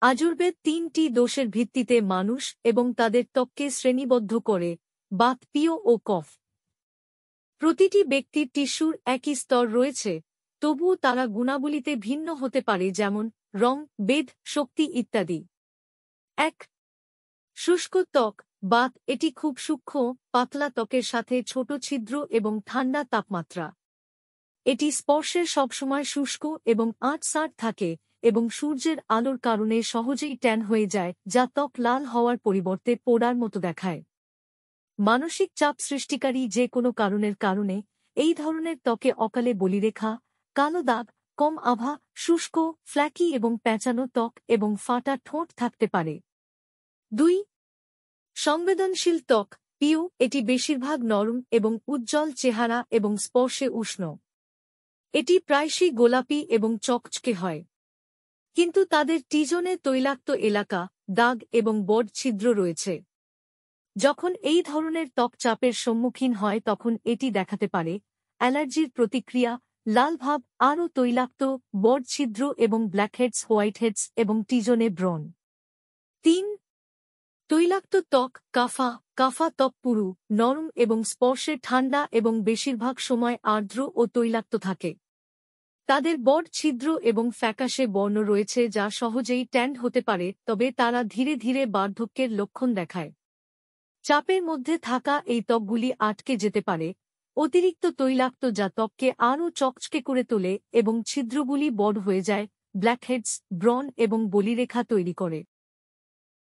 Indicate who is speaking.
Speaker 1: আযুর্বেদ ৩টি দোষের ভিত্তিতে মানুষ এবং তাদের ত্বককে শ্রেণীবদ্ধ করে: বাত, পিত্ত ও কফ। প্রতিটি ব্যক্তির টিস্যুর একই স্তর রয়েছে, তবুও তারা গুণাবলীতে ভিন্ন হতে পারে, যেমন রং, বেধ, শক্তি ইত্যাদি। ১. শুষ্ক ত্বক, বাত। এটি খুব সূক্ষ্ম, পাতলা ত্বকের সাথে ছোট ছিদ্র এবং ঠান্ডা তাপমাত্রা। এটি স্পর্শের সবসময় শুষ্ক এবং আঁটসাঁট থাকে এবং সূর্যের আলোর কারণে সহজেই ট্যান হয়ে যায়, যা ত্বক লাল হওয়ার পরিবর্তে পোড়ার মতো দেখায়। মানসিক চাপ সৃষ্টিকারী যে কোনো কারণের কারণে এই ধরনের ত্বকে অকালে বলিরেখা, কালো দাগ, কম আভা, শুষ্ক, ফ্ল্যাকি এবং প্যাঁচানো ত্বক এবং ফাটা ঠোঁট থাকতে পারে। ২. সংবেদনশীল ত্বক, পিও। এটি বেশিরভাগ নরম এবং উজ্জ্বল চেহারা এবং স্পর্শে উষ্ণ। এটি প্রায়শই গোলাপি এবং চকচকে হয়, কিন্তু তাদের টিজনে তৈলাক্ত এলাকা, দাগ এবং বড ছিদ্র রয়েছে। যখন এই ধরনের ত্বক চাপের সম্মুখীন হয় তখন এটি দেখাতে পারে অ্যালার্জির প্রতিক্রিয়া, লাল ভাব, আরও তৈলাক্ত, বড ছিদ্র এবং ব্ল্যাকহেডস, হোয়াইটহেডস এবং টিজনে ব্রণ। ৩. তৈলাক্ত ত্বক, কাফা। কাফা ত্বক পুরু, নরম এবং স্পর্শে ঠান্ডা এবং বেশিরভাগ সময় আর্দ্র ও তৈলাক্ত থাকে। তাদের বড ছিদ্র এবং ফ্যাকাশে বর্ণ রয়েছে যা সহজেই ট্যান্ড হতে পারে, তবে তারা ধীরে ধীরে বার্ধক্যের লক্ষণ দেখায়। চাপের মধ্যে থাকা এই ত্বকগুলি আটকে যেতে পারে, অতিরিক্ত তৈলাক্ত যা ত্বককে আরও চকচকে করে তোলে এবং ছিদ্রগুলি বড় হয়ে যায়, ব্ল্যাকহেডস, ব্রণ এবং বলিরেখা তৈরি করে।